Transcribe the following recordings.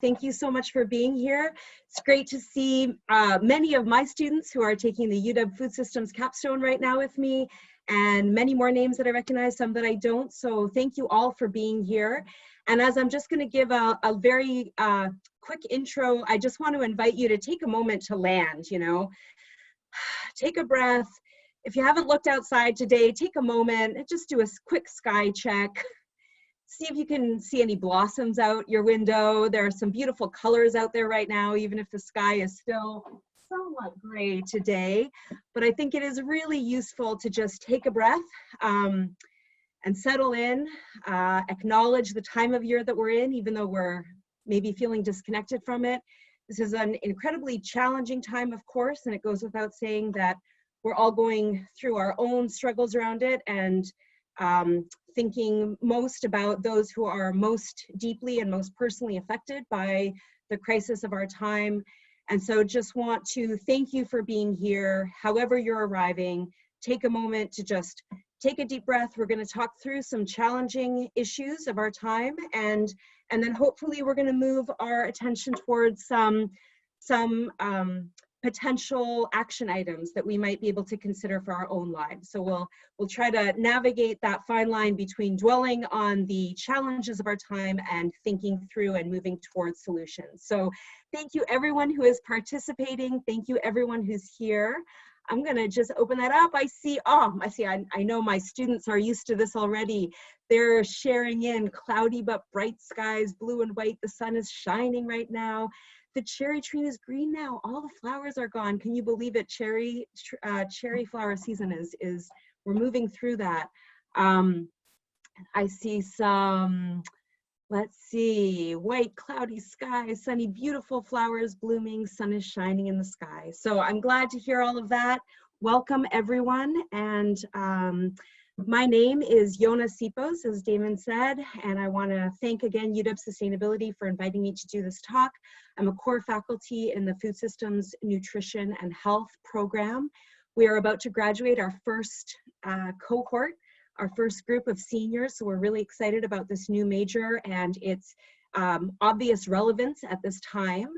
Thank you so much for being here. It's great to see many of my students who are taking the UW Food Systems capstone right now with me, and many more names that I recognize, some that I don't. So thank you all for being here. And as I'm just going to give a very quick intro, I just want to invite you to take a moment to land, take a breath. If you haven't looked outside today, take a moment and just do a quick sky check. See if you can see any blossoms out your window. There are some beautiful colors out there right now, even if the sky is still somewhat gray today. But I think it is really useful to just take a breath and settle in, acknowledge the time of year that we're in, even though we're maybe feeling disconnected from it. This is an incredibly challenging time, of course, and it goes without saying that we're all going through our own struggles around it, and thinking most about those who are most deeply and most personally affected by the crisis of our time. And so just want to thank you for being here. However you're arriving, take a moment to just take a deep breath. We're going to talk through some challenging issues of our time, and then hopefully we're going to move our attention towards some potential action items that we might be able to consider for our own lives. So we'll try to navigate that fine line between dwelling on the challenges of our time and thinking through and moving towards solutions. So thank you everyone who is participating. Thank you everyone who's here. I'm gonna just open that up. I know my students are used to this already. They're sharing in cloudy but bright skies, blue and white. The sun is shining right now. The cherry tree is green now. All the flowers are gone. Can you believe it? Cherry flower season is we're moving through that. I see some, let's see, white cloudy sky, sunny, beautiful flowers blooming, sun is shining in the sky. So I'm glad to hear all of that. Welcome everyone. And my name is Yona Sipos, as Damon said, and I want to thank again UW Sustainability for inviting me to do this talk. I'm a core faculty in the Food Systems Nutrition and Health program. We are about to graduate our first cohort, our first group of seniors, so we're really excited about this new major and its obvious relevance at this time.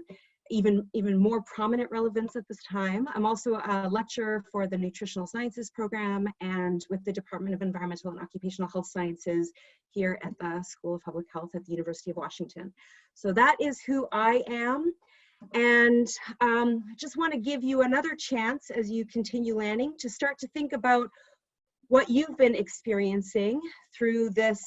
Even more prominent relevance at this time. I'm also a lecturer for the Nutritional Sciences program and with the Department of Environmental and Occupational Health Sciences here at the School of Public Health at the University of Washington. So that is who I am. And I just want to give you another chance as you continue landing to start to think about what you've been experiencing through this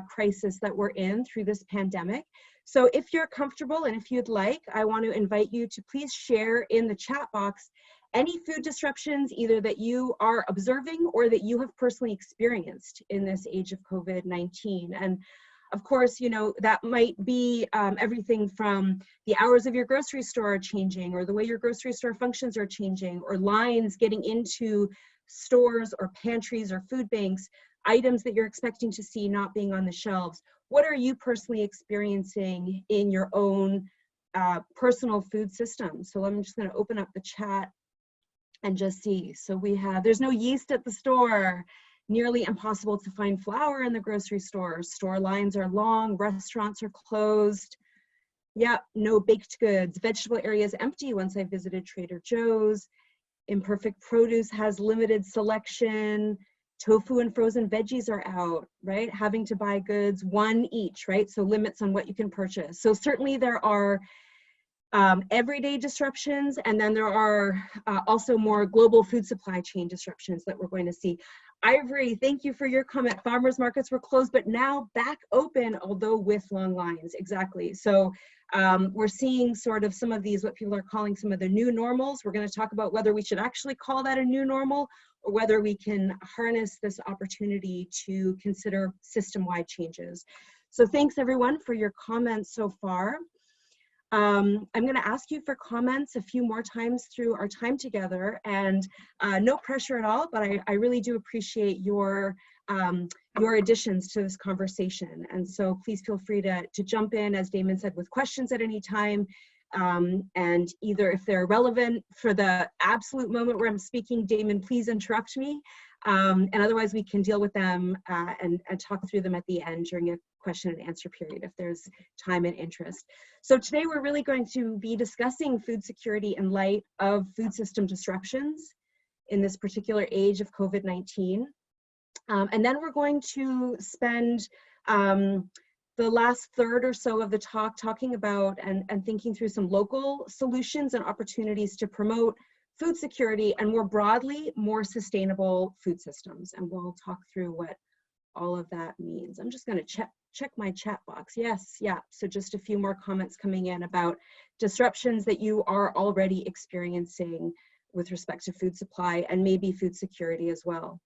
crisis that we're in, through this pandemic. So if you're comfortable and if you'd like, I want to invite you to please share in the chat box any food disruptions either that you are observing or that you have personally experienced in this age of COVID-19. And of course, that might be everything from the hours of your grocery store are changing, or the way your grocery store functions are changing, or lines getting into stores or pantries or food banks, items that you're expecting to see not being on the shelves. What are you personally experiencing in your own personal food system? So I'm just going to open up the chat and just see. So we have, there's no yeast at the store, nearly impossible to find flour in the grocery store, store lines are long, restaurants are closed. Yeah, no baked goods, vegetable areas empty once I visited Trader Joe's. Imperfect produce has limited selection. Tofu and frozen veggies are out, right? Having to buy goods, one each, right? So limits on what you can purchase. So certainly there are everyday disruptions, and then there are also more global food supply chain disruptions that we're going to see. Ivory, thank you for your comment. Farmers markets were closed, but now back open, although with long lines, exactly. So we're seeing sort of some of these, what people are calling some of the new normals. We're going to talk about whether we should actually call that a new normal, or whether we can harness this opportunity to consider system-wide changes. So thanks everyone for your comments so far. I'm going to ask you for comments a few more times through our time together, and no pressure at all, but I really do appreciate your additions to this conversation. And so please feel free to jump in, as Damon said, with questions at any time. And either if they're relevant for the absolute moment where I'm speaking, Damon, please interrupt me. And otherwise we can deal with them and talk through them at the end during a question and answer period if there's time and interest. So today we're really going to be discussing food security in light of food system disruptions in this particular age of COVID-19. And then we're going to spend the last third or so of the talk talking about and thinking through some local solutions and opportunities to promote food security and more broadly, more sustainable food systems. And we'll talk through what all of that means. I'm just going to check my chat box. Yes, yeah. So just a few more comments coming in about disruptions that you are already experiencing with respect to food supply and maybe food security as well.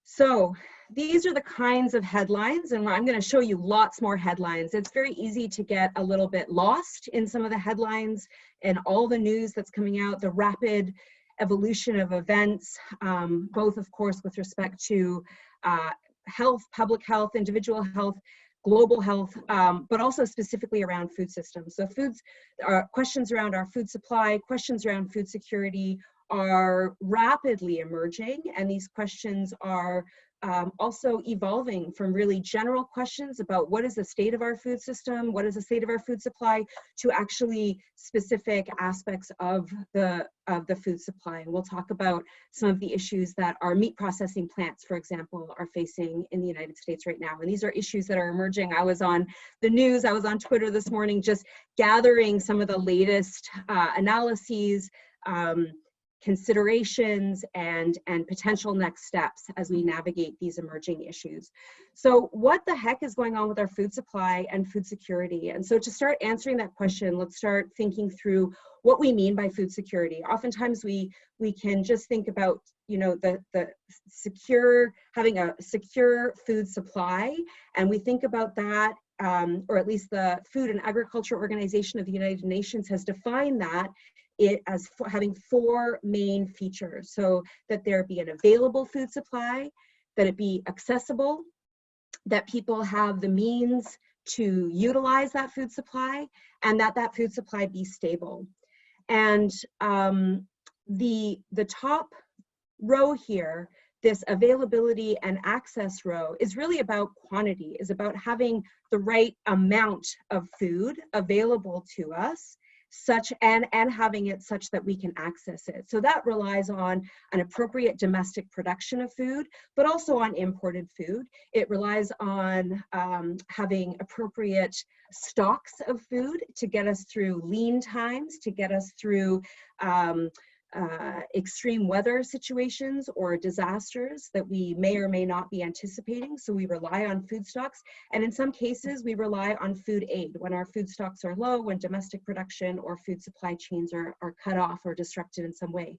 So these are the kinds of headlines, and I'm going to show you lots more headlines. It's very easy to get a little bit lost in some of the headlines and all the news that's coming out, the rapid evolution of events, both of course with respect to health, public health, individual health, global health, but also specifically around food systems. So questions around our food supply, questions around food security are rapidly emerging, and these questions are also evolving from really general questions about what is the state of our food system, what is the state of our food supply, to actually specific aspects of the food supply. And we'll talk about some of the issues that our meat processing plants, for example, are facing in the United States right now. And these are issues that are emerging. I was on the news, I was on Twitter this morning, just gathering some of the latest analyses, considerations and potential next steps as we navigate these emerging issues. So what the heck is going on with our food supply and food security? And so to start answering that question, let's start thinking through what we mean by food security. Oftentimes we can just think about, you know, having a secure food supply, and we think about that, or at least the Food and Agriculture Organization of the United Nations has defined that as having four main features. So that there be an available food supply, that it be accessible, that people have the means to utilize that food supply, and that food supply be stable. And the top row here, this availability and access row, is really about quantity, is about having the right amount of food available to us, and having it such that we can access it. So that relies on an appropriate domestic production of food, but also on imported food. It relies on having appropriate stocks of food to get us through lean times, to get us through extreme weather situations or disasters that we may or may not be anticipating. So we rely on food stocks, and in some cases we rely on food aid when our food stocks are low, when domestic production or food supply chains are cut off or disrupted in some way.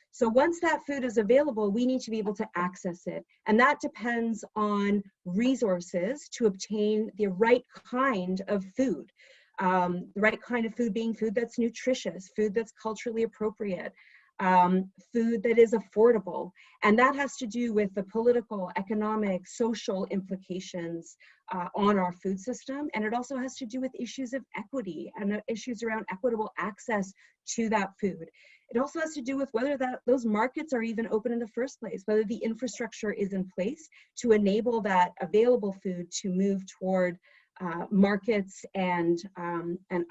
So once that food is available, we need to be able to access it, and that depends on resources to obtain the right kind of food. The right kind of food being food that's nutritious, food that's culturally appropriate, food that is affordable. And that has to do with the political, economic, social implications on our food system. And it also has to do with issues of equity and issues around equitable access to that food. It also has to do with whether those markets are even open in the first place, whether the infrastructure is in place to enable that available food to move toward markets and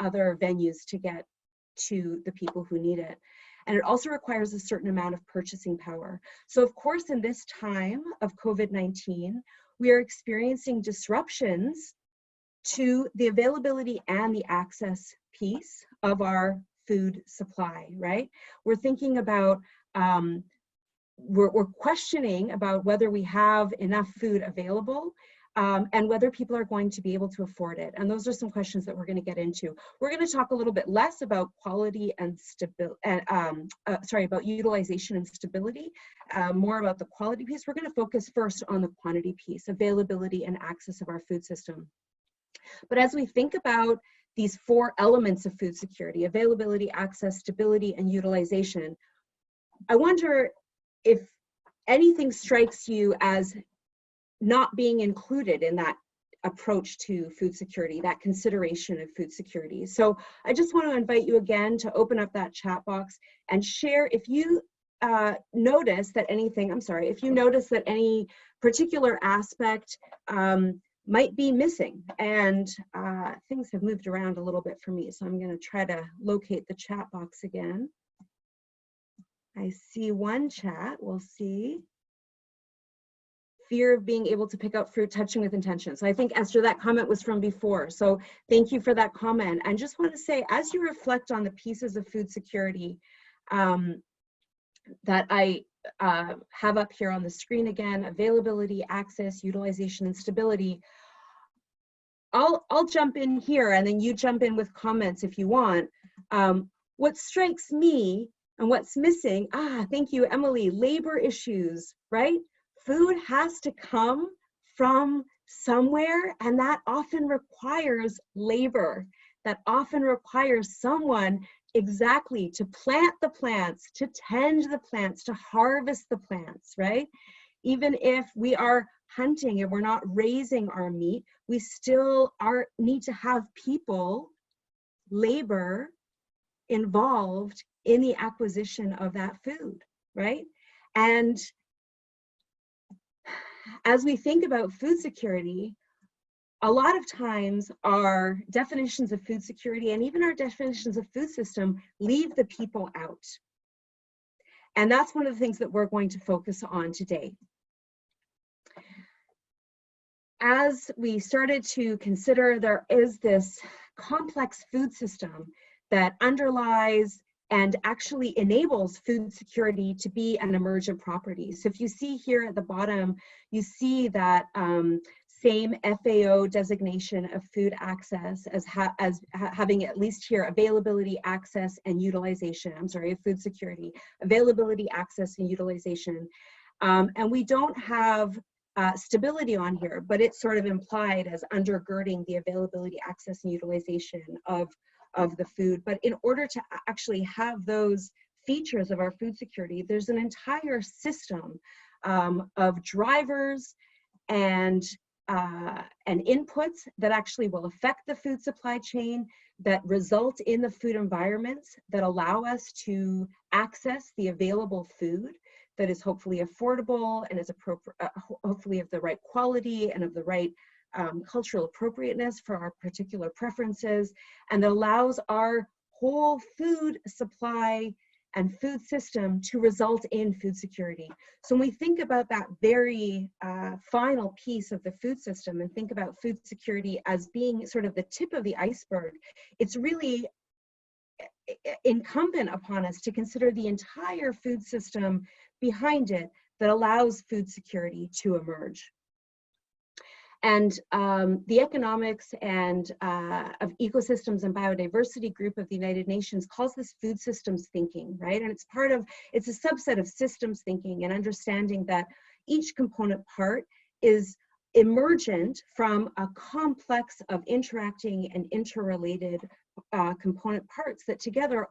other venues to get to the people who need it. And it also requires a certain amount of purchasing power. So of course, in this time of COVID-19, we are experiencing disruptions to the availability and the access piece of our food supply, right? We're thinking about, we're questioning about whether we have enough food available, and whether people are going to be able to afford it. And those are some questions that we're going to get into. We're going to talk a little bit less about quality and stability, about utilization and stability, more about the quality piece. We're going to focus first on the quantity piece, availability and access of our food system. But as we think about these four elements of food security, availability, access, stability, and utilization, I wonder if anything strikes you as not being included in that approach to food security, that consideration of food security. So I just want to invite you again to open up that chat box and share if you notice that any particular aspect might be missing, and things have moved around a little bit for me, so I'm going to try to locate the chat box again. I see one chat. We'll see. Fear of being able to pick out fruit, touching with intention. So I think, Esther, that comment was from before. So thank you for that comment. And just want to say, as you reflect on the pieces of food security that I have up here on the screen again, availability, access, utilization, and stability, I'll jump in here and then you jump in with comments if you want. What strikes me and what's missing, thank you, Emily, labor issues, right? Food has to come from somewhere, and that often requires labor. That often requires someone exactly to plant the plants, to tend the plants, to harvest the plants, right? Even if we are hunting and we're not raising our meat, we still need to have people, labor, involved in the acquisition of that food, right? And as we think about food security, a lot of times our definitions of food security and even our definitions of food system leave the people out. And that's one of the things that we're going to focus on today. As we started to consider, there is this complex food system that underlies and actually enables food security to be an emergent property. So if you see here at the bottom, you see that same FAO designation of food access as having at least here availability, access, and utilization. I'm sorry, food security, availability, access, and utilization. And we don't have stability on here, but it's sort of implied as undergirding the availability, access, and utilization of the food. But in order to actually have those features of our food security, there's an entire system of drivers and inputs that actually will affect the food supply chain, that result in the food environments that allow us to access the available food that is hopefully affordable and is appropriate, hopefully of the right quality and of the right cultural appropriateness for our particular preferences, and that allows our whole food supply and food system to result in food security. So when we think about that very final piece of the food system and think about food security as being sort of the tip of the iceberg, it's really incumbent upon us to consider the entire food system behind it that allows food security to emerge. And the Economics and of Ecosystems and Biodiversity group of the United Nations calls this food systems thinking, right? And it's a subset of systems thinking and understanding that each component part is emergent from a complex of interacting and interrelated component parts that together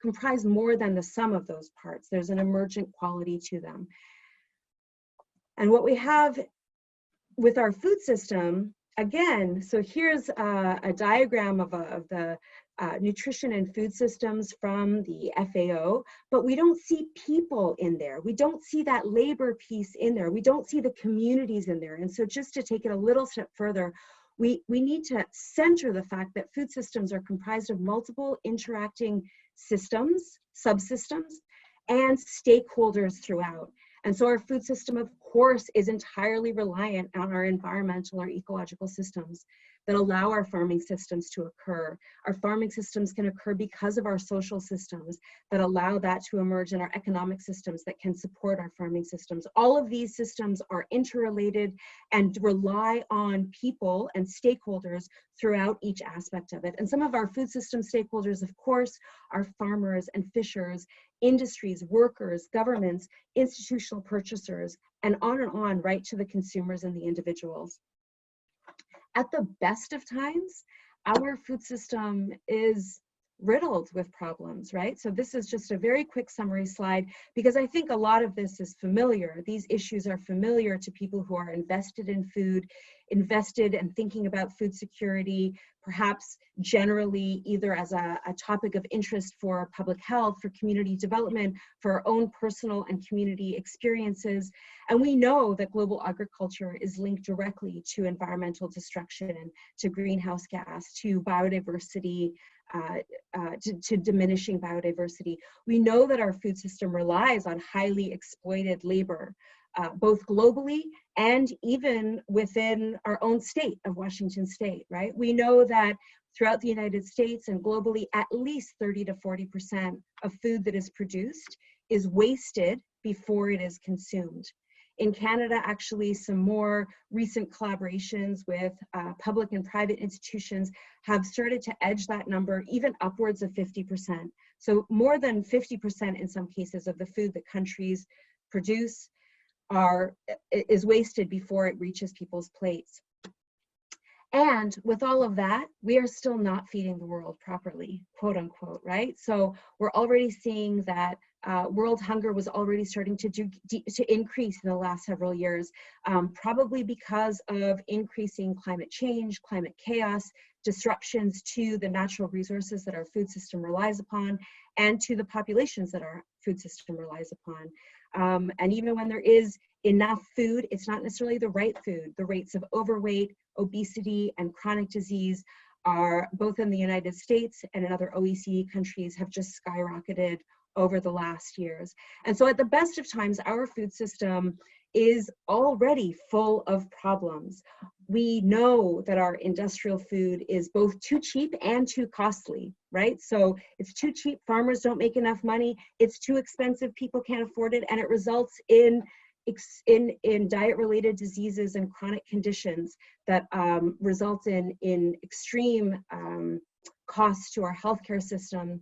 comprise more than the sum of those parts. There's an emergent quality to them. And what we have with our food system, again, so here's a diagram of the nutrition and food systems from the FAO, but we don't see people in there. We don't see that labor piece in there. We don't see the communities in there. And so just to take it a little step further, we need to center the fact that food systems are comprised of multiple interacting systems, subsystems, and stakeholders throughout. And so our food system, of course, is entirely reliant on our environmental or ecological systems that allow our farming systems to occur. Our farming systems can occur because of our social systems that allow that to emerge, in our economic systems that can support our farming systems. All of these systems are interrelated and rely on people and stakeholders throughout each aspect of it. And some of our food system stakeholders, of course, are farmers and fishers, industries, workers, governments, institutional purchasers, and on, right to the consumers and the individuals. At the best of times, our food system is riddled with problems, right? So this is just a very quick summary slide, because I think a lot of this is familiar. These issues are familiar to people who are invested in food invested in thinking about food security, perhaps generally either as a topic of interest for public health, for community development, for our own personal and community experiences. And we know that global agriculture is linked directly to environmental destruction, to greenhouse gas, to biodiversity, to diminishing biodiversity. We know that our food system relies on highly exploited labor, both globally and even within our own state of Washington State, right? We know that throughout the United States and globally, at least 30 to 40% of food that is produced is wasted before it is consumed. In Canada, actually, some more recent collaborations with public and private institutions have started to edge that number even upwards of 50%. So more than 50% in some cases of the food that countries produce is wasted before it reaches people's plates. And with all of that, we are still not feeding the world properly, quote unquote, right? So we're already seeing that world hunger was already starting to increase in the last several years, probably because of increasing climate change, climate chaos, disruptions to the natural resources that our food system relies upon, and to the populations that our food system relies upon. And even when there is enough food, it's not necessarily the right food. The rates of overweight, obesity, and chronic disease are both in the United States and in other OECD countries have just skyrocketed over the last years. And so at the best of times, our food system is already full of problems. We know that our industrial food is both too cheap and too costly, right? So it's too cheap, farmers don't make enough money, it's too expensive, people can't afford it, and it results in diet-related diseases and chronic conditions that result in extreme costs to our healthcare system.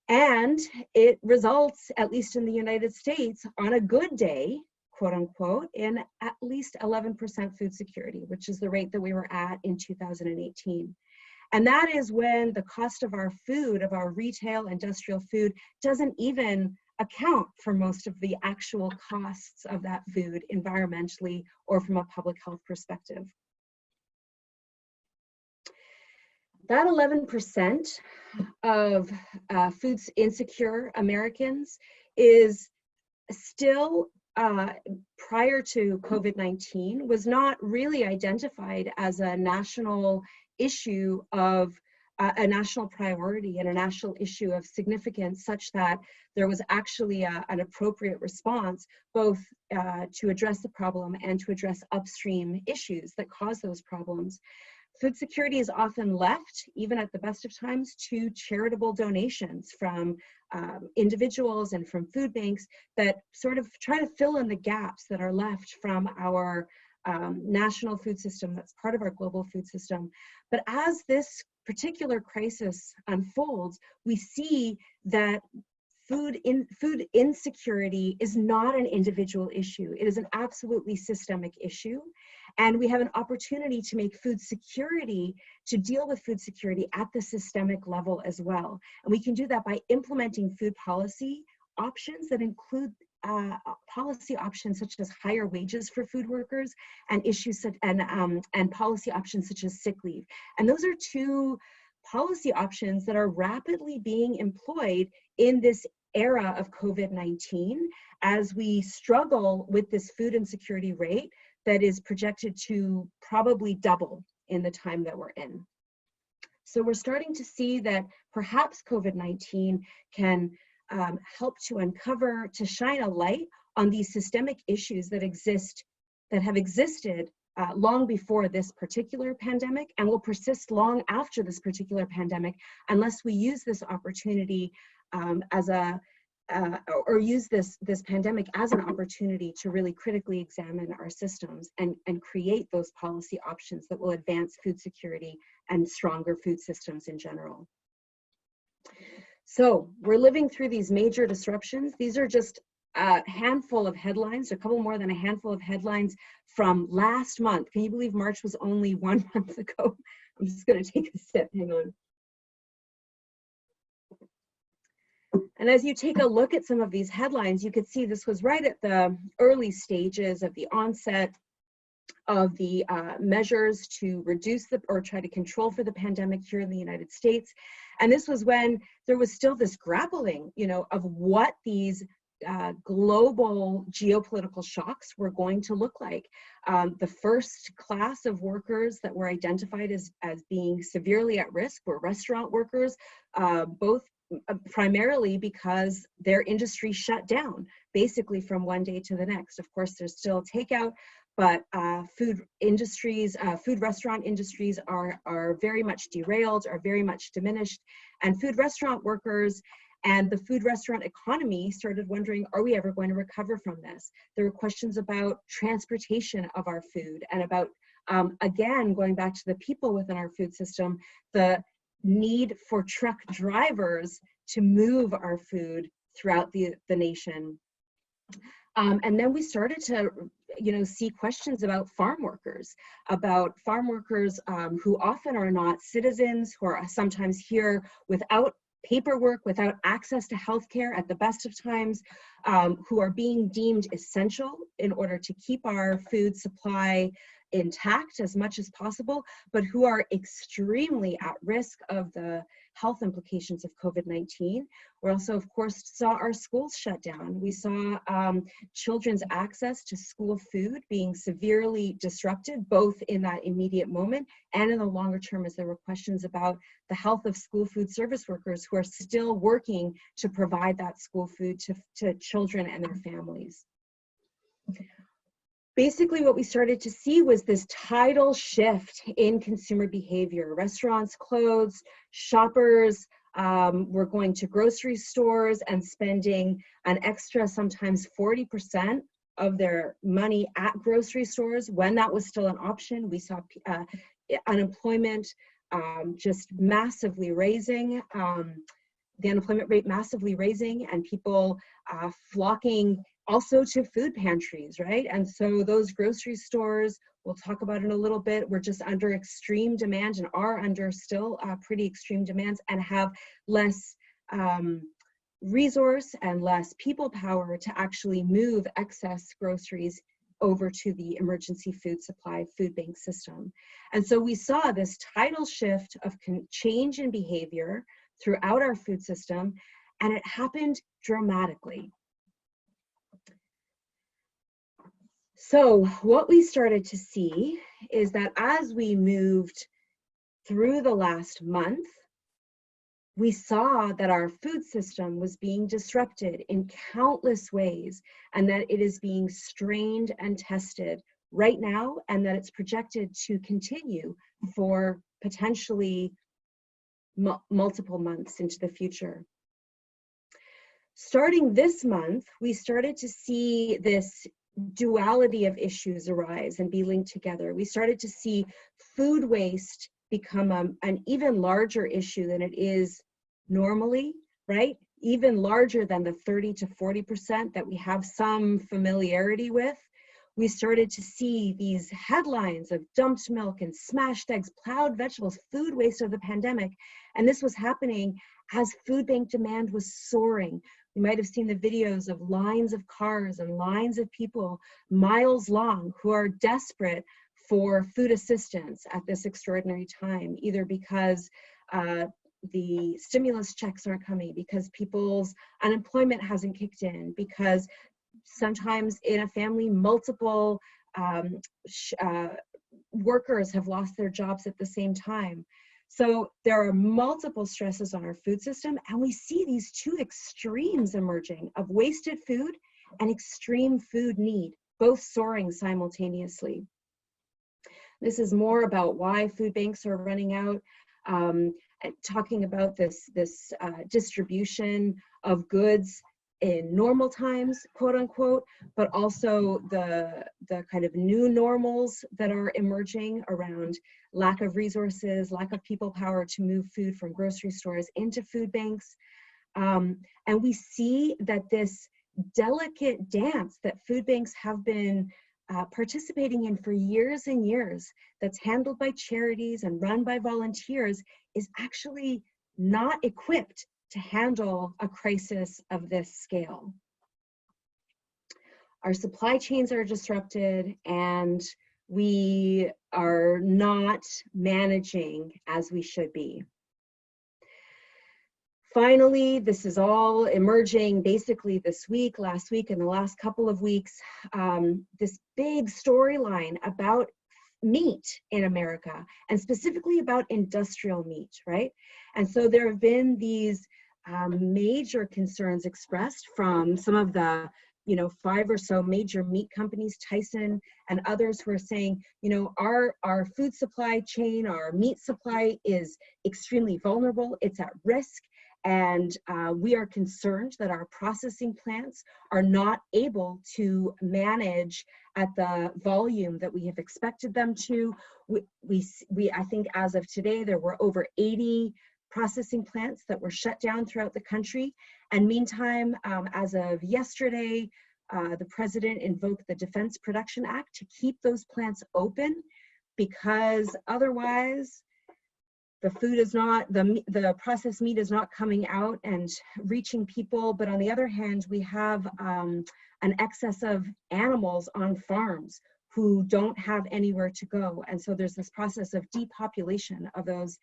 And it results, at least in the United States, on a good day, quote unquote, in at least 11% food security, which is the rate that we were at in 2018. And that is when the cost of our food, of our retail industrial food, doesn't even account for most of the actual costs of that food environmentally or from a public health perspective. That 11% of food insecure Americans is still, prior to COVID-19, was not really identified as a national issue of a national priority and a national issue of significance, such that there was actually an appropriate response, both to address the problem and to address upstream issues that cause those problems. Food security is often left, even at the best of times, to charitable donations from individuals and from food banks that sort of try to fill in the gaps that are left from our national food system that's part of our global food system. But as this particular crisis unfolds, we see that food insecurity is not an individual issue. It is an absolutely systemic issue. And we have an opportunity to make food security, to deal with food security at the systemic level as well. And we can do that by implementing food policy options that include policy options such as higher wages for food workers and issues such, and policy options such as sick leave. And those are two policy options that are rapidly being employed in this era of COVID-19 as we struggle with this food insecurity rate that is projected to probably double in the time that we're in. So we're starting to see that perhaps COVID-19 can help to uncover, to shine a light on these systemic issues that exist, that have existed long before this particular pandemic and will persist long after this particular pandemic, unless we use this opportunity or use this pandemic as an opportunity to really critically examine our systems and create those policy options that will advance food security and stronger food systems in general. So we're living through these major disruptions. These are just a handful of headlines, a couple more than a handful of headlines from last month. Can you believe March was only 1 month ago? I'm just going to take a sip, hang on. And as you take a look at some of these headlines, you could see this was right at the early stages of the onset of the measures to reduce or try to control for the pandemic here in the United States. And this was when there was still this grappling, of what these global geopolitical shocks were going to look like. The first class of workers that were identified as being severely at risk were restaurant workers, both primarily because their industry shut down basically from one day to the next. Of course, there's still takeout, but food restaurant industries are very much derailed, are very much diminished, and food restaurant workers and the food restaurant economy started wondering, are we ever going to recover from this? There were questions about transportation of our food and about, again, going back to the people within our food system, the need for truck drivers to move our food throughout the nation. And then we started to, see questions about farm workers who often are not citizens, who are sometimes here without paperwork, without access to healthcare at the best of times, who are being deemed essential in order to keep our food supply intact as much as possible, but who are extremely at risk of the health implications of COVID-19. We also, of course, saw our schools shut down. We saw children's access to school food being severely disrupted, both in that immediate moment and in the longer term, as there were questions about the health of school food service workers who are still working to provide that school food to children and their families. Basically, what we started to see was this tidal shift in consumer behavior. Restaurants closed, shoppers were going to grocery stores and spending an extra, sometimes 40% of their money at grocery stores when that was still an option. We saw unemployment just massively raising, the unemployment rate massively raising, and people flocking also to food pantries, right? And so those grocery stores, we'll talk about in a little bit, were just under extreme demand and are under still pretty extreme demands, and have less resource and less people power to actually move excess groceries over to the emergency food supply food bank system. And so we saw this tidal shift of change in behavior throughout our food system, and it happened dramatically. So what we started to see is that as we moved through the last month, we saw that our food system was being disrupted in countless ways, and that it is being strained and tested right now, and that it's projected to continue for potentially multiple months into the future. Starting this month, we started to see this duality of issues arise and be linked together. We started to see food waste become an even larger issue than it is normally, right? Even larger than the 30 to 40% that we have some familiarity with. We started to see these headlines of dumped milk and smashed eggs, plowed vegetables, food waste of the pandemic. And this was happening as food bank demand was soaring. You might have seen the videos of lines of cars and lines of people miles long who are desperate for food assistance at this extraordinary time, either because the stimulus checks aren't coming, because people's unemployment hasn't kicked in, because sometimes in a family, multiple workers have lost their jobs at the same time. So there are multiple stresses on our food system, and we see these two extremes emerging of wasted food and extreme food need, both soaring simultaneously. This is more about why food banks are running out, and talking about this distribution of goods in normal times, quote unquote, but also the kind of new normals that are emerging around lack of resources, lack of people power to move food from grocery stores into food banks. And we see that this delicate dance that food banks have been participating in for years and years, that's handled by charities and run by volunteers, is actually not equipped to handle a crisis of this scale. Our supply chains are disrupted, and we are not managing as we should be. Finally, this is all emerging basically this week, last week, and the last couple of weeks, this big storyline about meat in America, and specifically about industrial meat, right? And so there have been these major concerns expressed from some of the 5 or so major meat companies, Tyson and others, who are saying, our food supply chain, our meat supply is extremely vulnerable, it's at risk. And we are concerned that our processing plants are not able to manage at the volume that we have expected them to. I think as of today, there were over 80 processing plants that were shut down throughout the country. And meantime, as of yesterday, the president invoked the Defense Production Act to keep those plants open, because otherwise, the food is not, the processed meat is not coming out and reaching people. But on the other hand, we have an excess of animals on farms who don't have anywhere to go. And so there's this process of depopulation of those,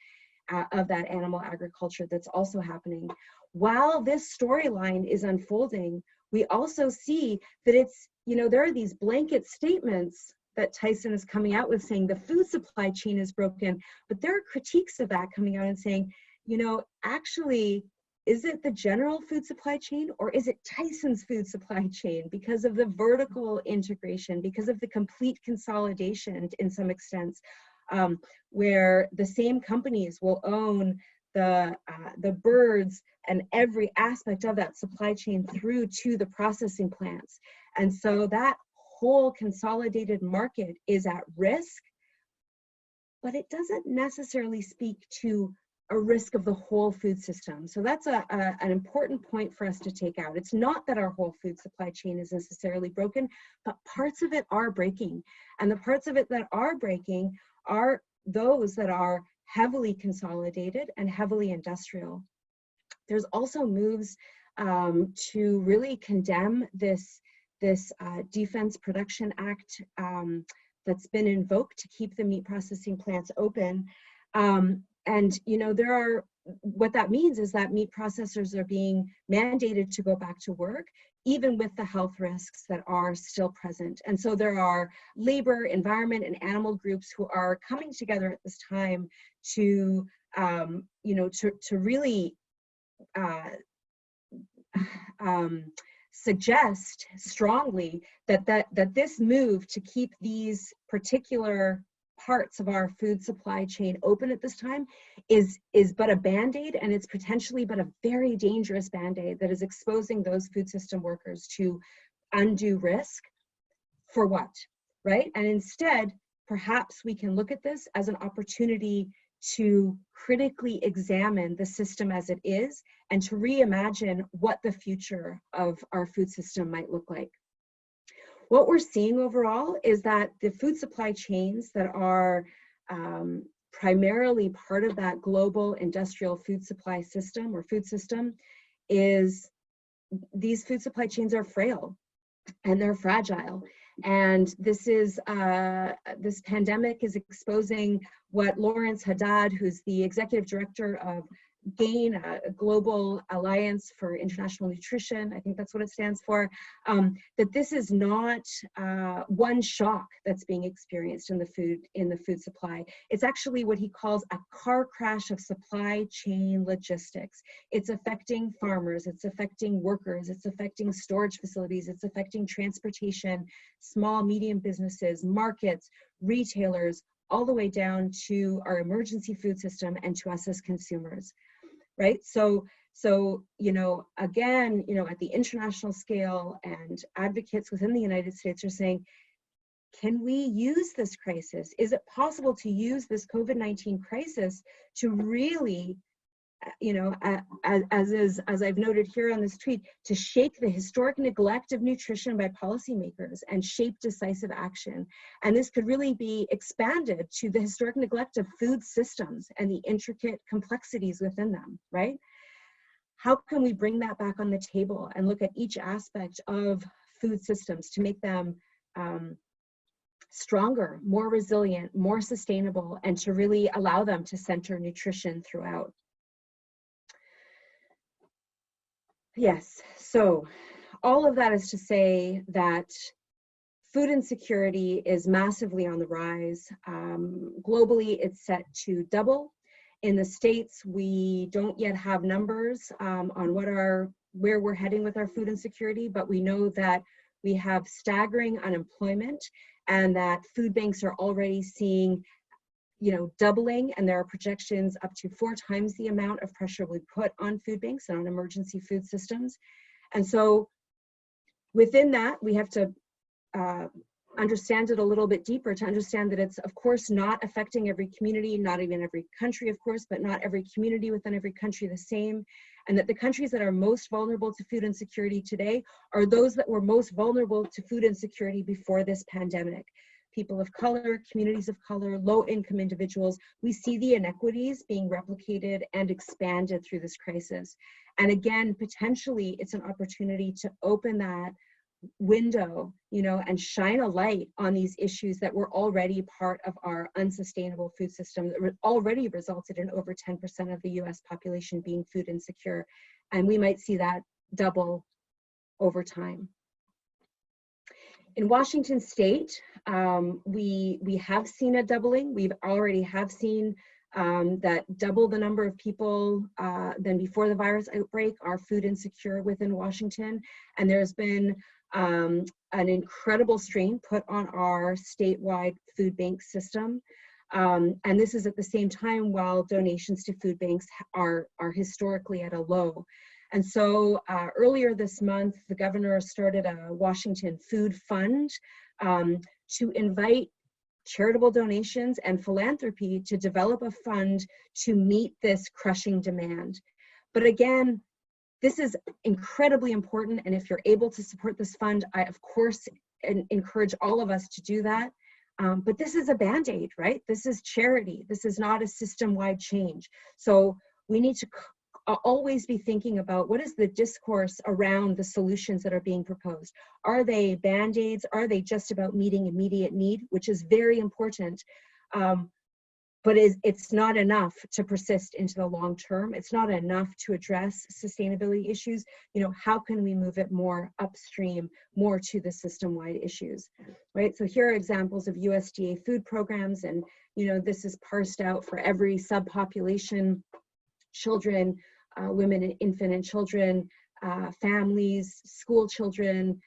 of that animal agriculture that's also happening. While this storyline is unfolding, we also see that it's, there are these blanket statements that Tyson is coming out with saying the food supply chain is broken, but there are critiques of that coming out and saying, actually, is it the general food supply chain, or is it Tyson's food supply chain, because of the vertical integration, because of the complete consolidation in some extents, where the same companies will own the birds and every aspect of that supply chain through to the processing plants. And so that whole consolidated market is at risk, but it doesn't necessarily speak to a risk of the whole food system. So that's an important point for us to take out. It's not that our whole food supply chain is necessarily broken, but parts of it are breaking. And the parts of it that are breaking are those that are heavily consolidated and heavily industrial. There's also moves to really condemn this Defense Production Act that's been invoked to keep the meat processing plants open. And there are, what that means is that meat processors are being mandated to go back to work, even with the health risks that are still present. And so there are labor, environment, and animal groups who are coming together at this time to, to really suggest strongly that this move to keep these particular parts of our food supply chain open at this time is but a band-aid, and it's potentially but a very dangerous band-aid that is exposing those food system workers to undue risk. For what, right? And instead, perhaps we can look at this as an opportunity to critically examine the system as it is and to reimagine what the future of our food system might look like. What we're seeing overall is that the food supply chains that are primarily part of that global industrial food supply system or food system these food supply chains are frail and they're fragile. And this pandemic is exposing what Lawrence Haddad, who's the executive director of GAIN, a Global Alliance for International Nutrition, I think that's what it stands for, that this is not one shock that's being experienced in the food supply. It's actually what he calls a car crash of supply chain logistics. It's affecting farmers, it's affecting workers, it's affecting storage facilities, it's affecting transportation, small, medium businesses, markets, retailers, all the way down to our emergency food system and to us as consumers. Right? So, again, at the international scale, and advocates within the United States are saying, can we use this crisis? Is it possible to use this COVID-19 crisis to really, as I've noted here on this tweet, to shake the historic neglect of nutrition by policymakers and shape decisive action? And this could really be expanded to the historic neglect of food systems and the intricate complexities within them, right? How can we bring that back on the table and look at each aspect of food systems to make them stronger, more resilient, more sustainable, and to really allow them to center nutrition throughout. Yes, so all of that is to say that food insecurity is massively on the rise. Globally, it's set to double. In the States, we don't yet have numbers on where we're heading with our food insecurity, but we know that we have staggering unemployment and that food banks are already seeing, doubling, and there are projections up to 4 times the amount of pressure we put on food banks and on emergency food systems. And so within that, we have to understand it a little bit deeper to understand that it's, of course, not affecting every community, not even every country, of course, but not every community within every country the same. And that the countries that are most vulnerable to food insecurity today are those that were most vulnerable to food insecurity before this pandemic. People of color, communities of color, low-income individuals, we see the inequities being replicated and expanded through this crisis. And again, potentially, it's an opportunity to open that window, and shine a light on these issues that were already part of our unsustainable food system that already resulted in over 10% of the US population being food insecure. And we might see that double over time. In Washington State, we have seen a doubling. We've already have seen that double the number of people than before the virus outbreak are food insecure within Washington. And there's been an incredible strain put on our statewide food bank system. And this is at the same time while donations to food banks are historically at a low. And so earlier this month, the governor started a Washington Food Fund to invite charitable donations and philanthropy to develop a fund to meet this crushing demand. But again, this is incredibly important, and if you're able to support this fund, I, of course, encourage all of us to do that. But this is a Band-Aid, right? This is charity. This is not a system-wide change. So we need to always be thinking about what is the discourse around the solutions that are being proposed. Are they Band-Aids? Are they just about meeting immediate need, which is very important? But it's not enough to persist into the long term. It's not enough to address sustainability issues. How can we move it more upstream, more to the system-wide issues, right? So here are examples of USDA food programs, and this is parsed out for every subpopulation: children, women and infant and children, families, school children,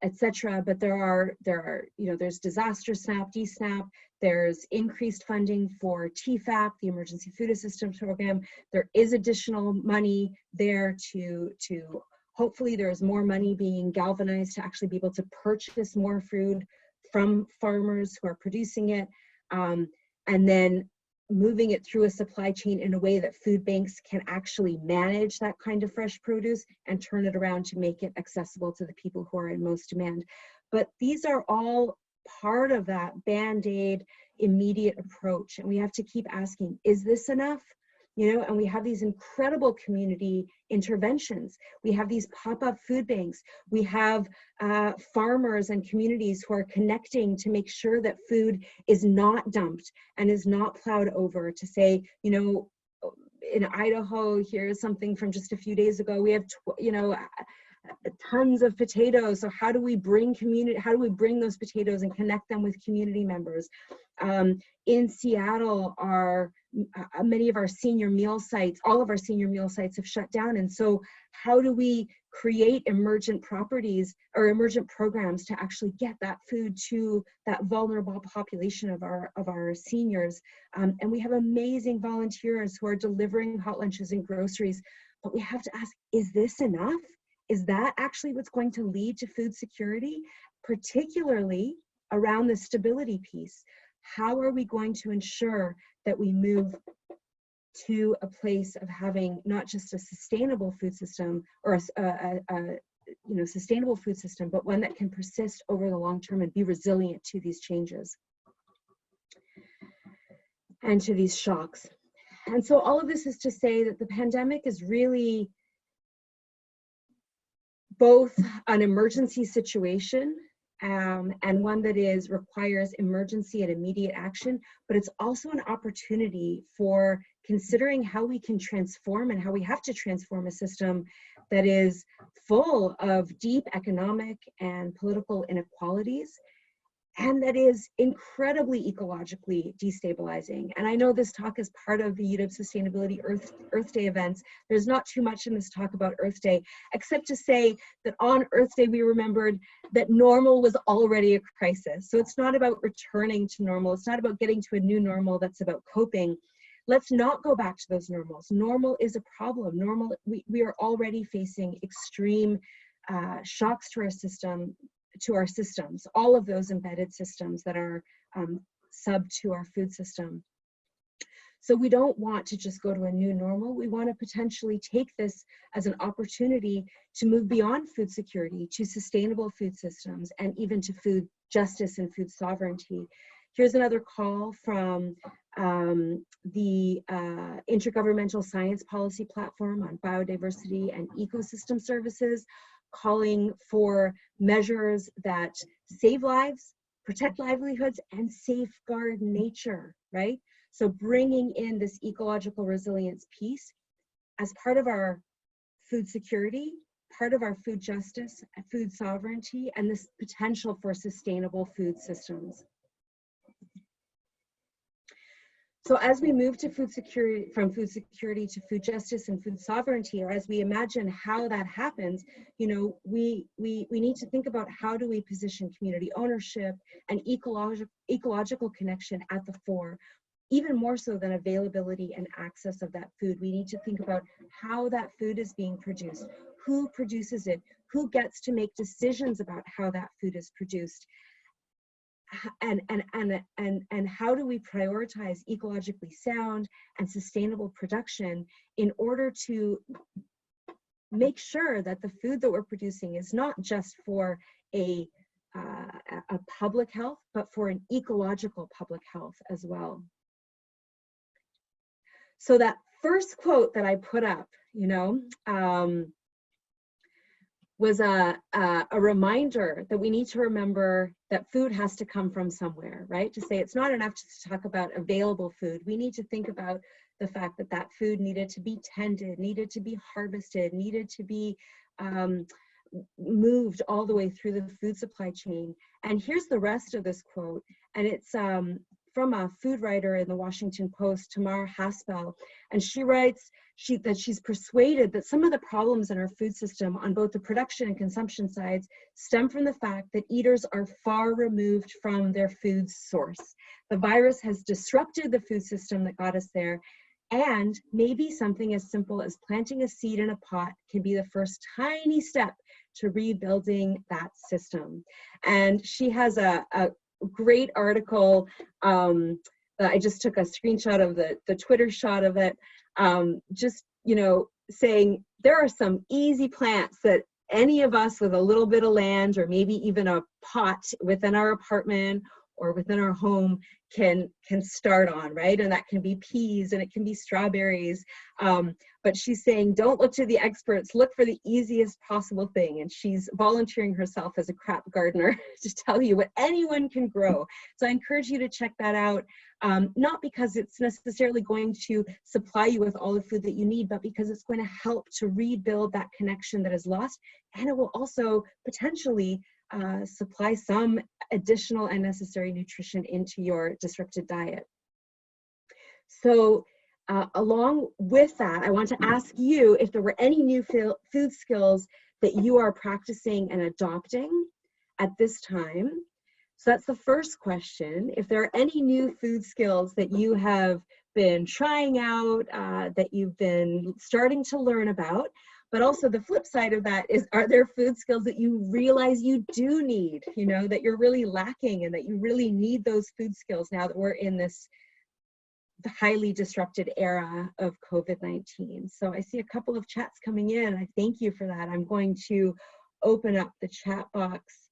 etc. But there's disaster SNAP, DSNAP. There's increased funding for TFAP, the Emergency Food Assistance Program. There is additional money there to hopefully there's more money being galvanized to actually be able to purchase more food from farmers who are producing it, and then moving it through a supply chain in a way that food banks can actually manage that kind of fresh produce and turn it around to make it accessible to the people who are in most demand. But these are all part of that Band-Aid immediate approach. And we have to keep asking, is this enough? And we have these incredible community interventions. We have these pop-up food banks. We have farmers and communities who are connecting to make sure that food is not dumped and is not plowed over, to say, in Idaho, here's something from just a few days ago, we have, tons of potatoes. So how do we bring those potatoes and connect them with community members? In Seattle, many of our senior meal sites, all of our senior meal sites have shut down. And so how do we create emergent properties or emergent programs to actually get that food to that vulnerable population of our seniors? And we have amazing volunteers who are delivering hot lunches and groceries, but we have to ask, is this enough? Is that actually what's going to lead to food security, particularly around the stability piece? How are we going to ensure that we move to a place of having not just a sustainable food system or a sustainable food system, but one that can persist over the long term and be resilient to these changes and to these shocks? And so all of this is to say that the pandemic is really both an emergency situation and one that requires emergency and immediate action, but it's also an opportunity for considering how we can transform and how we have to transform a system that is full of deep economic and political inequalities, and that is incredibly ecologically destabilizing. And I know this talk is part of the UW Sustainability Earth Day events. There's not too much in this talk about Earth Day, except to say that on Earth Day, we remembered that normal was already a crisis. So it's not about returning to normal. It's not about getting to a new normal that's about coping. Let's not go back to those normals. Normal is a problem. Normal, we are already facing extreme shocks to our systems, all of those embedded systems that are sub to our food system. So we don't want to just go to a new normal. We want to potentially take this as an opportunity to move beyond food security to sustainable food systems and even to food justice and food sovereignty. Here's another call from the Intergovernmental Science Policy Platform on Biodiversity and Ecosystem Services, calling for measures that save lives, protect livelihoods, and safeguard nature, right? So bringing in this ecological resilience piece as part of our food security, part of our food justice, food sovereignty, and this potential for sustainable food systems. So as we move to food security, from food security to food justice and food sovereignty, or as we imagine how that happens, you know, we need to think about how do we position community ownership and ecological connection at the fore, even more so than availability and access of that food. We need to think about how that food is being produced, who produces it, who gets to make decisions about how that food is produced. And how do we prioritize ecologically sound and sustainable production in order to make sure that the food that we're producing is not just for a public health, but for an ecological public health as well. So that first quote that I put up, you know, was a reminder that we need to remember that food has to come from somewhere, right? To say it's not enough to talk about available food. We need to think about the fact that that food needed to be tended, needed to be harvested, needed to be moved all the way through the food supply chain. And here's the rest of this quote, and it's from a food writer in the Washington Post, Tamar Haspel, and she writes that she's persuaded that some of the problems in our food system on both the production and consumption sides stem from the fact that eaters are far removed from their food source. The virus has disrupted the food system that got us there, and maybe something as simple as planting a seed in a pot can be the first tiny step to rebuilding that system. And she has a great article. I just took a screenshot of the Twitter shot of it, just, you know, saying there are some easy plants that any of us with a little bit of land or maybe even a pot within our apartment or within our home can start on, right? And that can be peas and it can be strawberries. But she's saying, don't look to the experts, look for the easiest possible thing. And she's volunteering herself as a crap gardener to tell you what anyone can grow. So I encourage you to check that out, not because it's necessarily going to supply you with all the food that you need, but because it's going to help to rebuild that connection that is lost. And it will also potentially supply some additional and necessary nutrition into your disrupted diet. So along with that, I want to ask you if there were any new food skills that you are practicing and adopting at this time. So that's the first question. If there are any new food skills that you have been trying out, that you've been starting to learn about. But also the flip side of that is, are there food skills that you realize you do need, you know, that you're really lacking and that you really need those food skills now that we're in this highly disrupted era of COVID-19. So I see a couple of chats coming in. I thank you for that. I'm going to open up the chat box.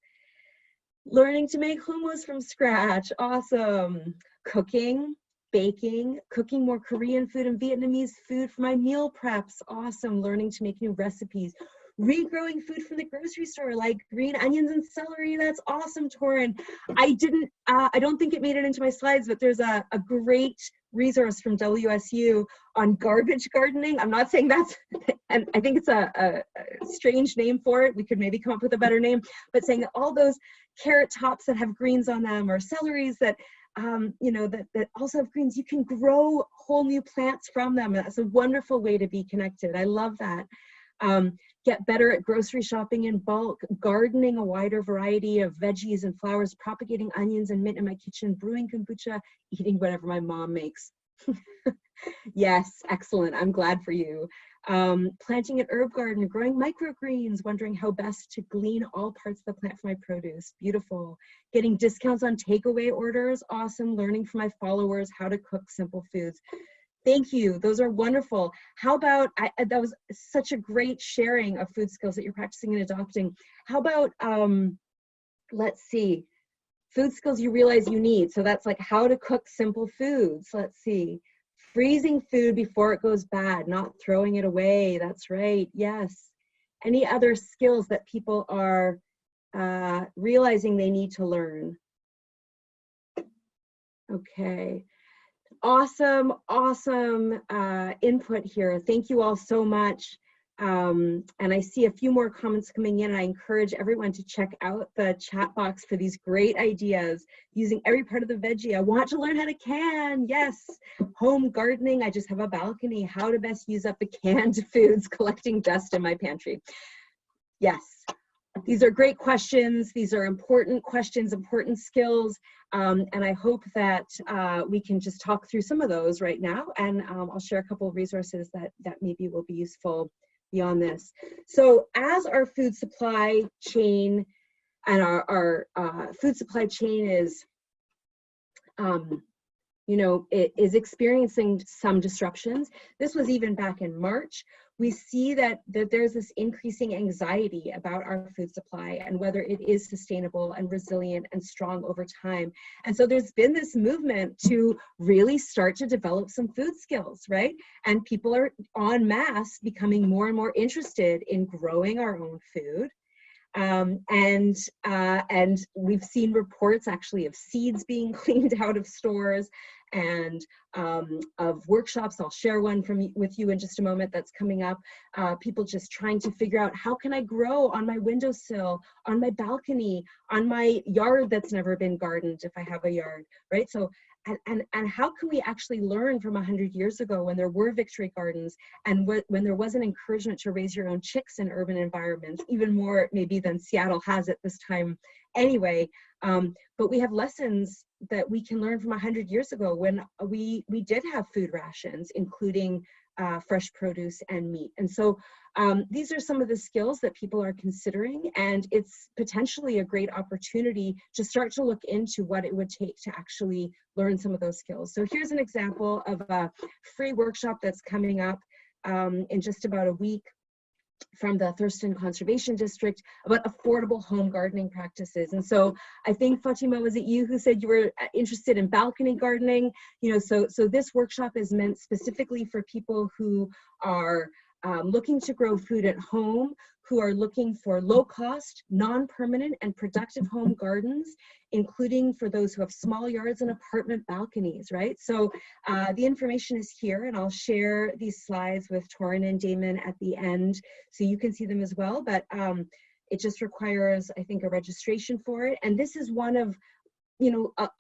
Learning to make hummus from scratch, awesome. Cooking, baking, cooking more Korean food and Vietnamese food for my meal preps, awesome. Learning to make new recipes, regrowing food from the grocery store, like green onions and celery. That's awesome, Torin. I don't think it made it into my slides, but there's a great resource from WSU on garbage gardening. I'm not saying that's, and I think it's a strange name for it. We could maybe come up with a better name, but saying that all those carrot tops that have greens on them, or celeries that that also have greens, you can grow whole new plants from them. That's a wonderful way to be connected. I love that. Get better at grocery shopping in bulk, gardening a wider variety of veggies and flowers, propagating onions and mint in my kitchen, brewing kombucha, eating whatever my mom makes. Yes, excellent. I'm glad for you. Planting an herb garden, growing microgreens, wondering how best to glean all parts of the plant for my produce. Beautiful. Getting discounts on takeaway orders. Awesome. Learning from my followers how to cook simple foods. Thank you. Those are wonderful. How about, that was such a great sharing of food skills that you're practicing and adopting. How about, let's see, food skills you realize you need. So that's like how to cook simple foods. Let's see. Freezing food before it goes bad, not throwing it away. That's right. Yes. Any other skills that people are realizing they need to learn? Okay. Awesome input here. Thank you all so much. And I see a few more comments coming in, and I encourage everyone to check out the chat box for these great ideas using every part of the veggie. I want to learn how to can. Yes. Home gardening. I just have a balcony. How to best use up the canned foods, collecting dust in my pantry. Yes. These are great questions. These are important questions, important skills. And I hope that we can just talk through some of those right now. And I'll share a couple of resources that maybe will be useful beyond this. So as our food supply chain and our food supply chain is, it is experiencing some disruptions. This was even back in March. We see that there's this increasing anxiety about our food supply and whether it is sustainable and resilient and strong over time. And so there's been this movement to really start to develop some food skills, right? And people are en masse becoming more and more interested in growing our own food. And we've seen reports actually of seeds being cleaned out of stores and of workshops. I'll share one with you in just a moment that's coming up. People just trying to figure out, how can I grow on my windowsill, on my balcony, on my yard that's never been gardened if I have a yard, right? So, and how can we actually learn from 100 years ago when there were victory gardens and when there was an encouragement to raise your own chicks in urban environments, even more maybe than Seattle has at this time anyway. But we have lessons that we can learn from 100 years ago when we did have food rations, including fresh produce and meat. And so these are some of the skills that people are considering, and it's potentially a great opportunity to start to look into what it would take to actually learn some of those skills. So here's an example of a free workshop that's coming up in just about a week from the Thurston Conservation District about affordable home gardening practices. And so I think, Fatima, was it you who said you were interested in balcony gardening? So this workshop is meant specifically for people who are looking to grow food at home, who are looking for low-cost, non-permanent, and productive home gardens, including for those who have small yards and apartment balconies, right? So the information is here, and I'll share these slides with Torin and Damon at the end so you can see them as well, but it just requires, I think, a registration for it. And this is one of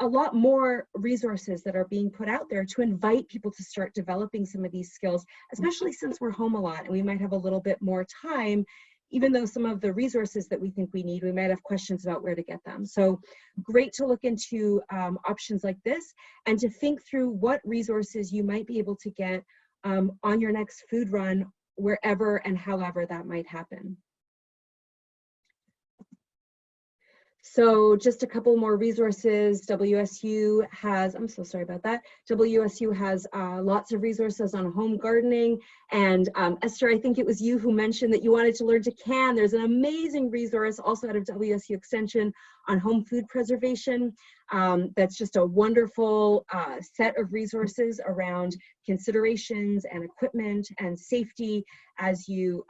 a lot more resources that are being put out there to invite people to start developing some of these skills, especially since we're home a lot and we might have a little bit more time. Even though some of the resources that we think we need, we might have questions about where to get them. So great to look into options like this and to think through what resources you might be able to get on your next food run, wherever and however that might happen. So just a couple more resources. WSU has, I'm so sorry about that. WSU has lots of resources on home gardening. And Esther, I think it was you who mentioned that you wanted to learn to can. There's an amazing resource also out of WSU Extension on home food preservation. That's just a wonderful set of resources around considerations and equipment and safety as you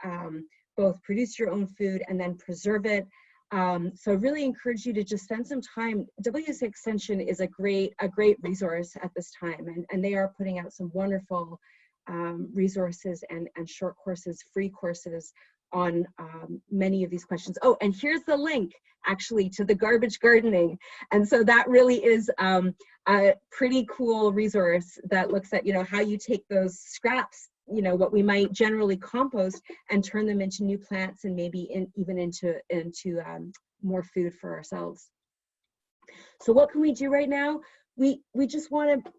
both produce your own food and then preserve it. So I really encourage you to just spend some time. WSA Extension is a great resource at this time, and they are putting out some wonderful resources and short courses, free courses on many of these questions. Oh, and here's the link actually to the garbage gardening. And so that really is a pretty cool resource that looks at, how you take those scraps, what we might generally compost, and turn them into new plants, and maybe even into more food for ourselves. So what can we do right now? We just want to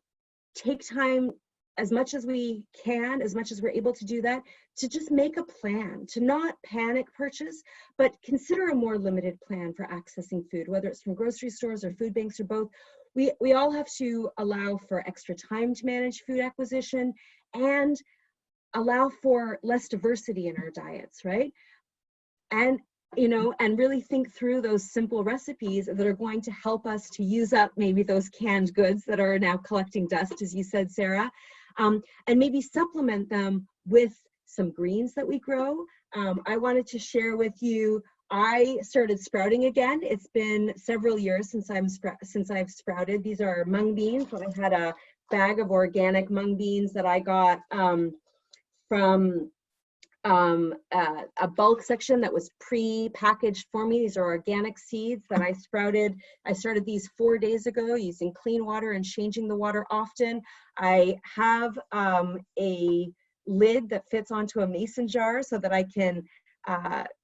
take time, as much as we can, as much as we're able to do that, to just make a plan, to not panic purchase, but consider a more limited plan for accessing food, whether it's from grocery stores or food banks or both. We all have to allow for extra time to manage food acquisition and allow for less diversity in our diets, right? And and really think through those simple recipes that are going to help us to use up maybe those canned goods that are now collecting dust, as you said, Sarah, and maybe supplement them with some greens that we grow. I wanted to share with you, I started sprouting again. It's been several years since I've sprouted. These are mung beans. So I had a bag of organic mung beans that I got from a bulk section that was pre-packaged for me. These are organic seeds that I sprouted. I started these 4 days ago using clean water and changing the water often. I have a lid that fits onto a mason jar so that I can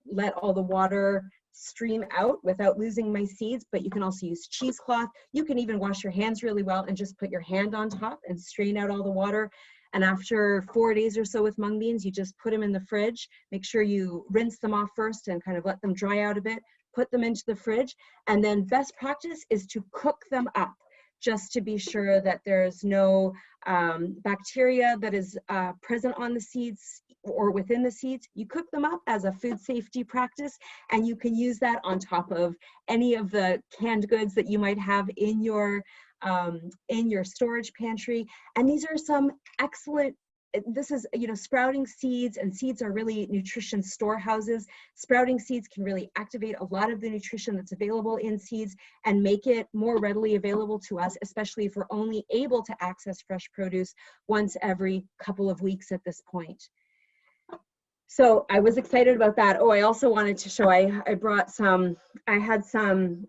let all the water stream out without losing my seeds, but you can also use cheesecloth. You can even wash your hands really well and just put your hand on top and strain out all the water. And after 4 days or so with mung beans, you just put them in the fridge. Make sure you rinse them off first and kind of let them dry out a bit. Put them into the fridge. And then best practice is to cook them up, just to be sure that there's no bacteria that is present on the seeds or within the seeds. You cook them up as a food safety practice, and you can use that on top of any of the canned goods that you might have in your storage pantry. And these are some excellent, this is, sprouting seeds, and seeds are really nutrition storehouses. Sprouting seeds can really activate a lot of the nutrition that's available in seeds and make it more readily available to us, especially if we're only able to access fresh produce once every couple of weeks at this point. So I was excited about that. Oh, I also wanted to show, I had some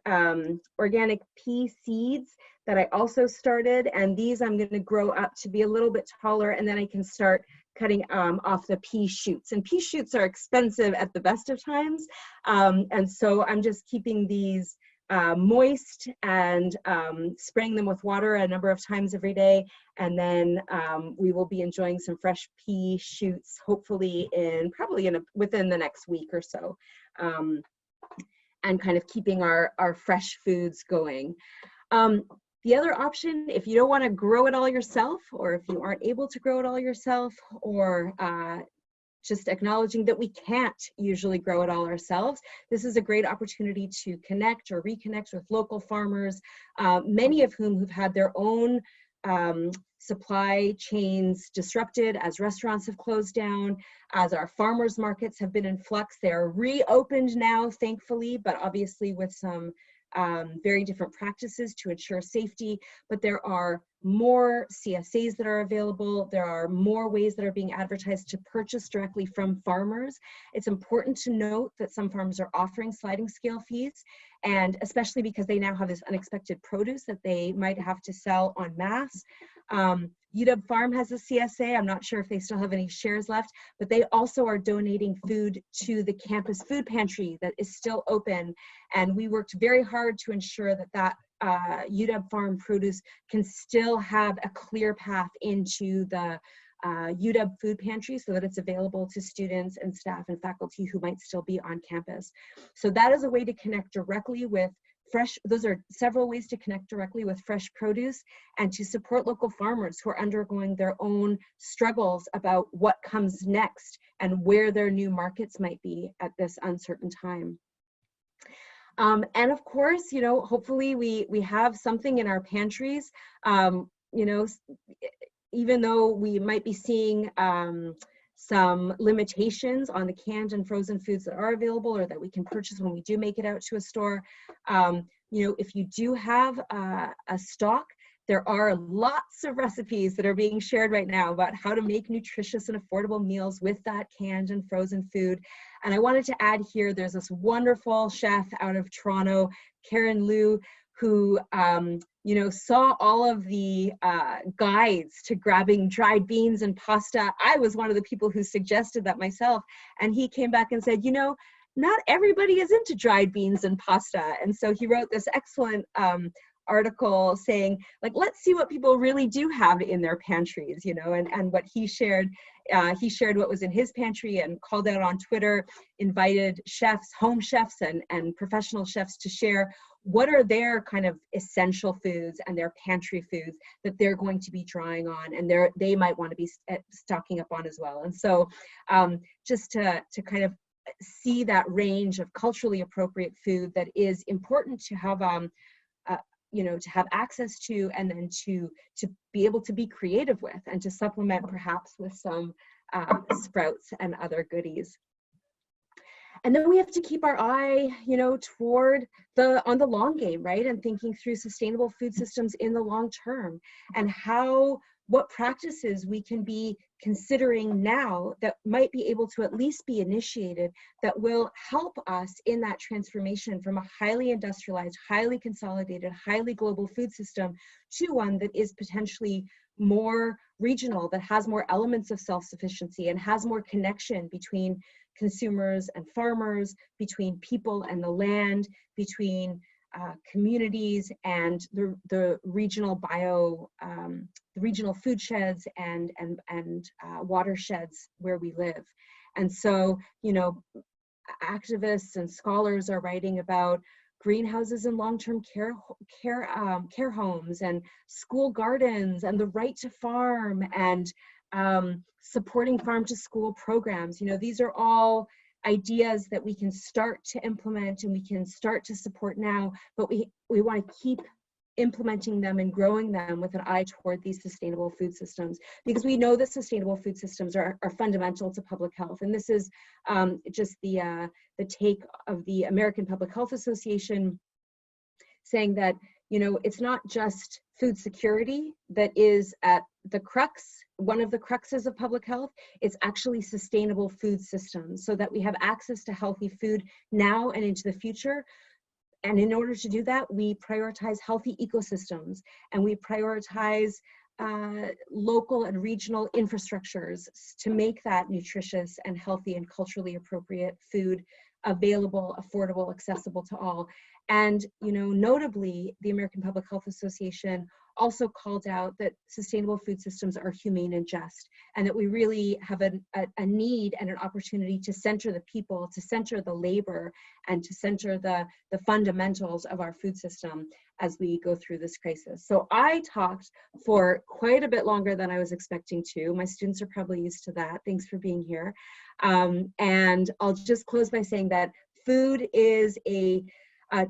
organic pea seeds that I also started, and these I'm going to grow up to be a little bit taller, and then I can start cutting off the pea shoots. And pea shoots are expensive at the best of times, and so I'm just keeping these moist and spraying them with water a number of times every day, and then we will be enjoying some fresh pea shoots, hopefully within the next week or so, and kind of keeping our fresh foods going. The other option, if you don't want to grow it all yourself, or if you aren't able to grow it all yourself, or just acknowledging that we can't usually grow it all ourselves, this is a great opportunity to connect or reconnect with local farmers, many of whom have had their own supply chains disrupted as restaurants have closed down, as our farmers markets have been in flux. They are reopened now, thankfully, but obviously with some very different practices to ensure safety, but there are more CSAs that are available. There are more ways that are being advertised to purchase directly from farmers. It's important to note that some farmers are offering sliding scale fees, and especially because they now have this unexpected produce that they might have to sell en masse. UW Farm has a CSA. I'm not sure if they still have any shares left, but they also are donating food to the campus food pantry that is still open. And we worked very hard to ensure that UW Farm produce can still have a clear path into the UW food pantry so that it's available to students and staff and faculty who might still be on campus. So that is a way to connect directly with those are several ways to connect directly with fresh produce and to support local farmers who are undergoing their own struggles about what comes next and where their new markets might be at this uncertain time. And of course, hopefully we have something in our pantries, even though we might be seeing some limitations on the canned and frozen foods that are available or that we can purchase when we do make it out to a store. You know, if you do have a stock, there are lots of recipes that are being shared right now about how to make nutritious and affordable meals with that canned and frozen food. And I wanted to add here, there's this wonderful chef out of Toronto, Karen Liu, who you know, saw all of the guides to grabbing dried beans and pasta. I was one of the people who suggested that myself. And he came back and said, you know, not everybody is into dried beans and pasta. And so he wrote this excellent article saying, like, let's see what people really do have in their pantries, you know, and what he shared what was in his pantry and called out on Twitter, invited chefs, home chefs and professional chefs to share what are their kind of essential foods and their pantry foods that they're going to be drawing on and they might want to be stocking up on as well. And so just to kind of see that range of culturally appropriate food that is important to have you know, to have access to, and then to be able to be creative with, and to supplement perhaps with some sprouts and other goodies. And then we have to keep our eye, you know, toward on the long game, right? And thinking through sustainable food systems in the long term, and what practices we can be considering now that might be able to at least be initiated that will help us in that transformation from a highly industrialized, highly consolidated, highly global food system to one that is potentially more regional, that has more elements of self-sufficiency and has more connection between consumers and farmers, between people and the land, between communities and the regional the regional food sheds and watersheds where we live. And so, you know, activists and scholars are writing about greenhouses and long-term care homes and school gardens and the right to farm and supporting farm to school programs. You know, these are all ideas that we can start to implement and we can start to support now, but we want to keep implementing them and growing them with an eye toward these sustainable food systems, because we know that sustainable food systems are fundamental to public health. And this is just the take of the American Public Health Association, saying that, you know, it's not just food security that is at the crux, one of the cruxes of public health. It's actually sustainable food systems, so that we have access to healthy food now and into the future. And in order to do that, we prioritize healthy ecosystems, and we prioritize local and regional infrastructures to make that nutritious and healthy and culturally appropriate food available, affordable, accessible to all. And, you know, notably, the American Public Health Association also called out that sustainable food systems are humane and just, and that we really have a need and an opportunity to center the people, to center the labor, and to center the fundamentals of our food system as we go through this crisis. So I talked for quite a bit longer than I was expecting to. My students are probably used to that. Thanks for being here. And I'll just close by saying that food is a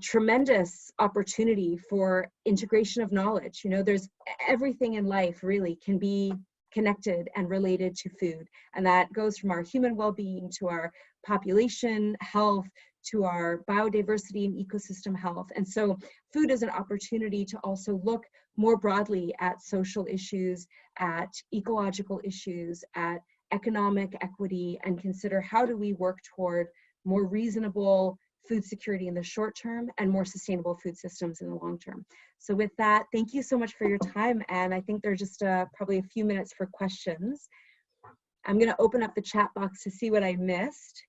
tremendous opportunity for integration of knowledge. You know, there's everything in life really can be connected and related to food. And that goes from our human well-being to our population health, to our biodiversity and ecosystem health. And so food is an opportunity to also look more broadly at social issues, at ecological issues, at economic equity, and consider how do we work toward more reasonable food security in the short term and more sustainable food systems in the long term. So with that, thank you so much for your time. And I think there's just probably a few minutes for questions. I'm gonna open up the chat box to see what I missed.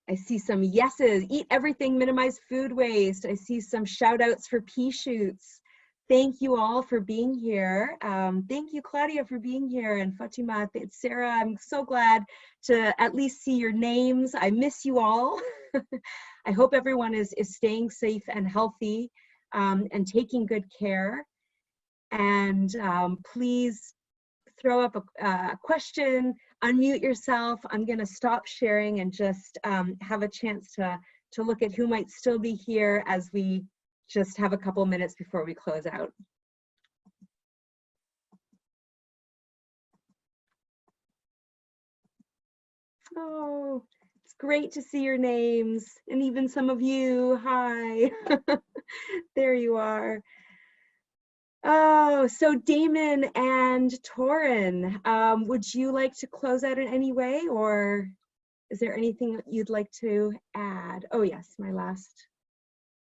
I see some yeses, eat everything, minimize food waste. I see some shout outs for pea shoots. Thank you all for being here. Thank you, Claudia, for being here, and Fatima, Sarah, I'm so glad to at least see your names. I miss you all. I hope everyone is staying safe and healthy and taking good care. And please throw up a question, unmute yourself. I'm gonna stop sharing and just have a chance to look at who might still be here as we just have a couple minutes before we close out. Oh, it's great to see your names, and even some of you. Hi. There you are. Oh, so Damon and Torin, would you like to close out in any way, or is there anything that you'd like to add? Oh yes, my last.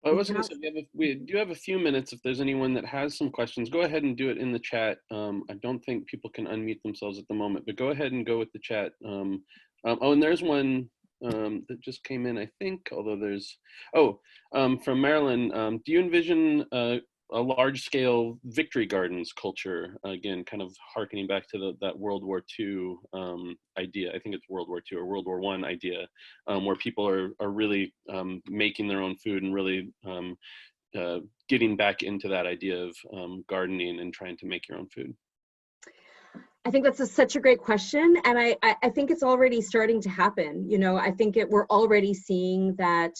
I was going to say we do have a few minutes. If there's anyone that has some questions, go ahead and do it in the chat. I don't think people can unmute themselves at the moment, but go ahead and go with the chat. Oh, and there's one that just came in, I think, although there's, from Maryland, do you envision a large-scale victory gardens culture? Again, kind of harkening back to that World War II idea. I think it's World War II or World War I idea, where people are really making their own food and really getting back into that idea of gardening and trying to make your own food. I think that's such a great question, and I think it's already starting to happen. You know, I think we're already seeing that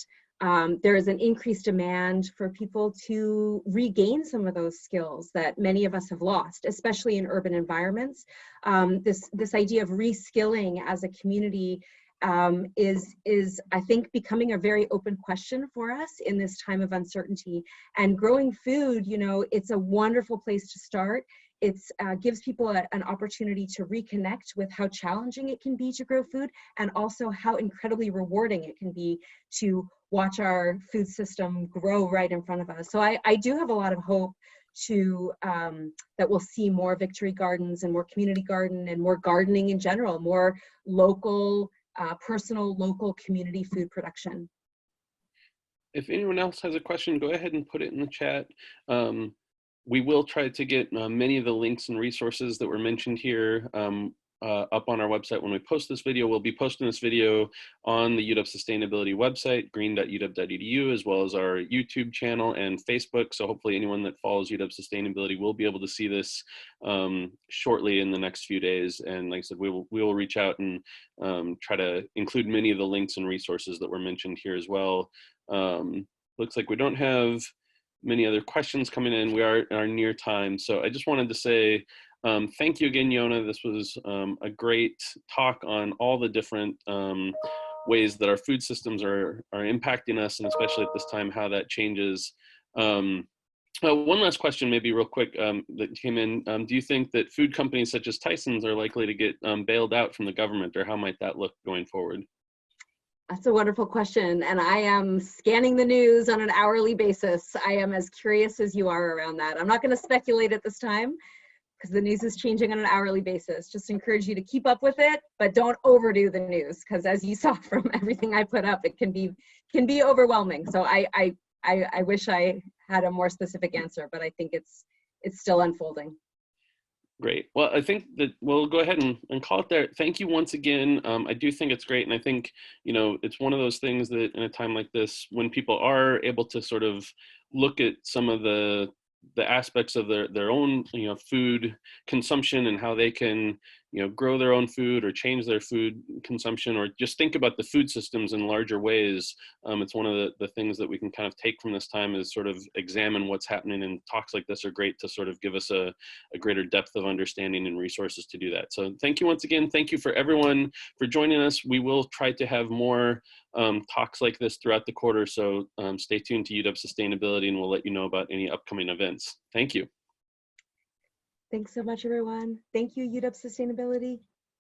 there is an increased demand for people to regain some of those skills that many of us have lost, especially in urban environments. This idea of reskilling as a community is I think becoming a very open question for us in this time of uncertainty. And growing food, you know, it's a wonderful place to start. It gives people an opportunity to reconnect with how challenging it can be to grow food, and also how incredibly rewarding it can be to watch our food system grow right in front of us. So I do have a lot of hope to that we'll see more victory gardens and more community garden and more gardening in general, more local, personal, local community food production. If anyone else has a question, go ahead and put it in the chat. We will try to get many of the links and resources that were mentioned here up on our website when we post this video. We'll be posting this video on the UW Sustainability website, green.uw.edu, as well as our YouTube channel and Facebook. So hopefully anyone that follows UW Sustainability will be able to see this shortly in the next few days. And like I said, we will reach out and try to include many of the links and resources that were mentioned here as well. Looks like we don't have many other questions coming in. We are near time. So I just wanted to say thank you again, Yona. This was a great talk on all the different ways that our food systems are impacting us, and especially at this time, how that changes. One last question, maybe real quick, that came in. Do you think that food companies such as Tyson's are likely to get bailed out from the government, or how might that look going forward? That's a wonderful question, and I am scanning the news on an hourly basis. I am as curious as you are around that. I'm not going to speculate at this time because the news is changing on an hourly basis. Just encourage you to keep up with it, but don't overdo the news, because as you saw from everything I put up, it can be overwhelming. So I wish I had a more specific answer, but I think it's still unfolding. Great. Well, I think that we'll go ahead and call it there. Thank you once again. I do think it's great. And I think, you know, it's one of those things that in a time like this, when people are able to sort of look at some of the aspects of their own, you know, food consumption and how they can, you know, grow their own food or change their food consumption, or just think about the food systems in larger ways. It's one of the things that we can kind of take from this time is sort of examine what's happening, and talks like this are great to sort of give us a greater depth of understanding and resources to do that. So thank you once again. Thank you for everyone for joining us. We will try to have more talks like this throughout the quarter. So stay tuned to UW Sustainability, and we'll let you know about any upcoming events. Thank you. Thanks so much, everyone. Thank you, UW Sustainability.